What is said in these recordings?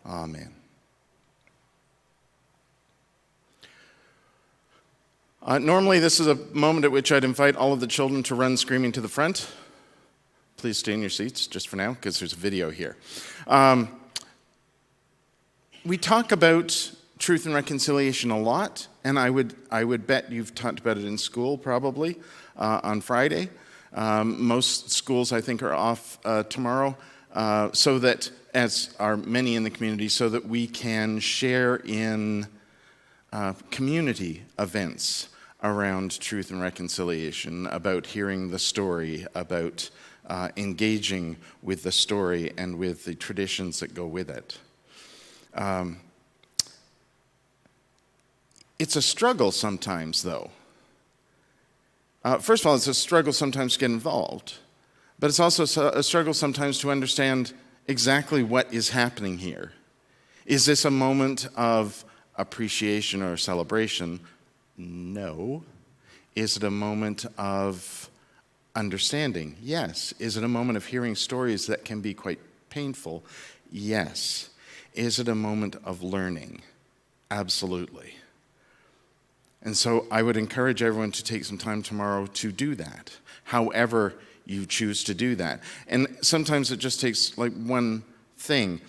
Amen. Normally, this is a moment at which I'd invite all of the children to run screaming to the front. Please stay in your seats just for now, because there's a video here. We talk about truth and reconciliation a lot, and I would bet you've talked about it in school probably on Friday. Most schools, I think, are off tomorrow, so that, as are many in the community, so that we can share in community events around truth and reconciliation, about hearing the story, about engaging with the story and with the traditions that go with it. It's a struggle sometimes, though. First of all, it's a struggle sometimes to get involved, but it's also a struggle sometimes to understand exactly what is happening here. Is this a moment of appreciation or celebration? No. Is it a moment of understanding? Yes. Is it a moment of hearing stories that can be quite painful? Yes. Is it a moment of learning? Absolutely. And so I would encourage everyone to take some time tomorrow to do that, however you choose to do that. And sometimes it just takes like one thing.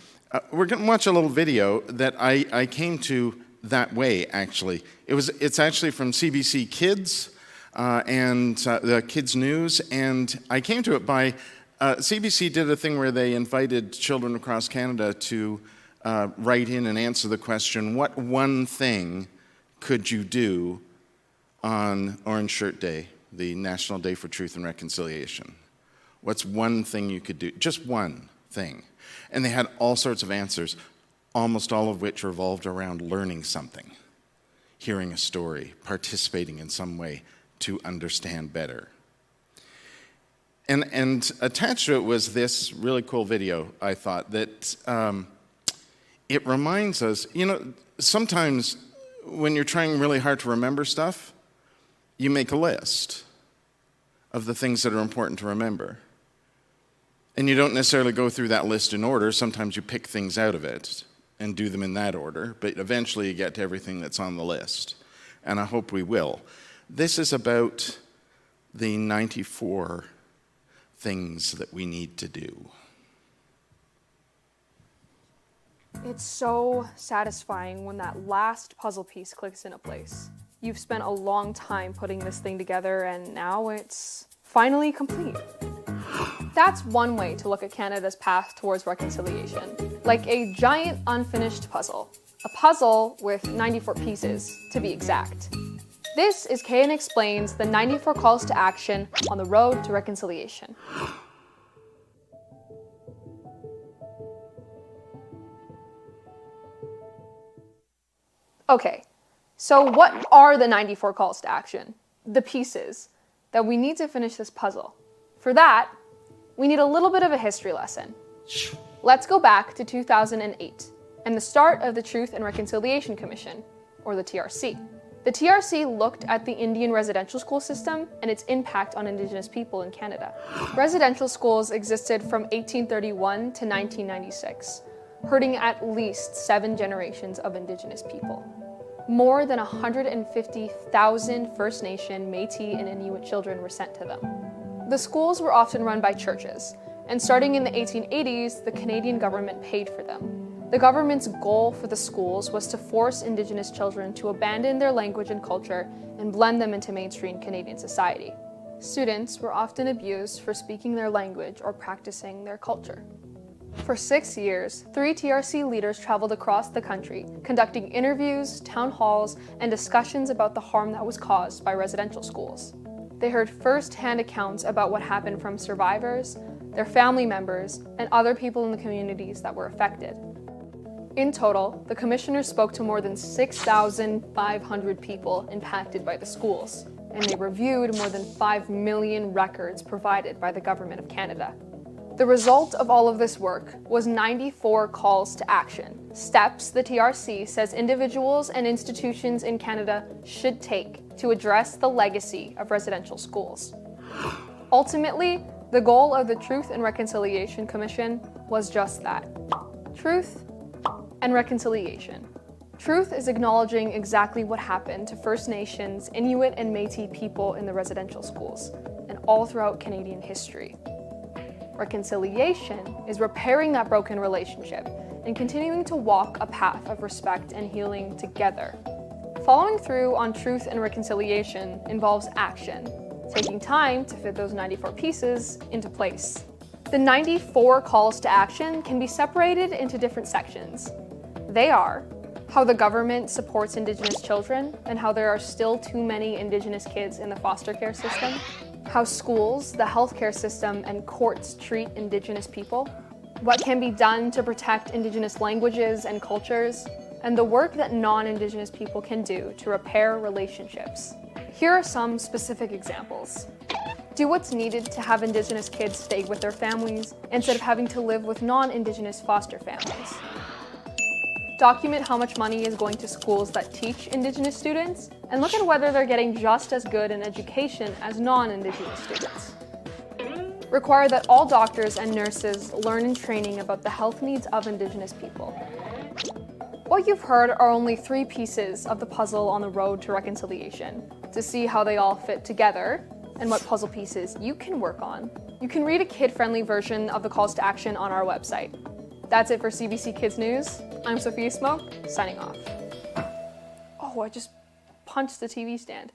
We're going to watch a little video that I came to that way, actually. It's actually from CBC Kids and the Kids News, and I came to it by CBC did a thing where they invited children across Canada to write in and answer the question, what one thing could you do on Orange Shirt Day, the National Day for Truth and Reconciliation? What's one thing you could do? Just one thing. And they had all sorts of answers, almost all of which revolved around learning something, hearing a story, participating in some way to understand better. And attached to it was this really cool video, I thought, that it reminds us, sometimes when you're trying really hard to remember stuff, you make a list of the things that are important to remember. And you don't necessarily go through that list in order. Sometimes you pick things out of it and do them in that order, but eventually you get to everything that's on the list. And I hope we will. This is about the 94 things that we need to do. It's so satisfying when that last puzzle piece clicks into place. You've spent a long time putting this thing together, and now it's finally complete. That's one way to look at Canada's path towards reconciliation, like a giant unfinished puzzle. A puzzle with 94 pieces, to be exact. This is KN Explains, the 94 calls to action on the road to reconciliation. Okay, so what are the 94 calls to action? The pieces that we need to finish this puzzle. For that, we need a little bit of a history lesson. Let's go back to 2008 and the start of the Truth and Reconciliation Commission, or the TRC. The TRC looked at the Indian residential school system and its impact on Indigenous people in Canada. Residential schools existed from 1831 to 1996, hurting at least 7 generations of Indigenous people. More than 150,000 First Nation, Métis, and Inuit children were sent to them. The schools were often run by churches, and starting in the 1880s, the Canadian government paid for them. The government's goal for the schools was to force Indigenous children to abandon their language and culture and blend them into mainstream Canadian society. Students were often abused for speaking their language or practicing their culture. For 6 years, 3 TRC leaders traveled across the country, conducting interviews, town halls, and discussions about the harm that was caused by residential schools. They heard first-hand accounts about what happened from survivors, their family members, and other people in the communities that were affected. In total, the commissioners spoke to more than 6,500 people impacted by the schools, and they reviewed more than 5 million records provided by the Government of Canada. The result of all of this work was 94 calls to action, steps the TRC says individuals and institutions in Canada should take to address the legacy of residential schools. Ultimately, the goal of the Truth and Reconciliation Commission was just that. Truth and reconciliation. Truth is acknowledging exactly what happened to First Nations, Inuit, and Métis people in the residential schools, and all throughout Canadian history. Reconciliation is repairing that broken relationship and continuing to walk a path of respect and healing together. Following through on truth and reconciliation involves action, taking time to fit those 94 pieces into place. The 94 calls to action can be separated into different sections. They are how the government supports Indigenous children and how there are still too many Indigenous kids in the foster care system, how schools, the healthcare system, and courts treat Indigenous people, what can be done to protect Indigenous languages and cultures, and the work that non-Indigenous people can do to repair relationships. Here are some specific examples. Do what's needed to have Indigenous kids stay with their families instead of having to live with non-Indigenous foster families. Document how much money is going to schools that teach Indigenous students, and look at whether they're getting just as good an education as non-Indigenous students. Require that all doctors and nurses learn in training about the health needs of Indigenous people. What you've heard are only 3 pieces of the puzzle on the road to reconciliation. To see how they all fit together and what puzzle pieces you can work on, you can read a kid-friendly version of the calls to action on our website. That's it for CBC Kids News. I'm Sophia Smoke, signing off. Oh, I just punched the TV stand.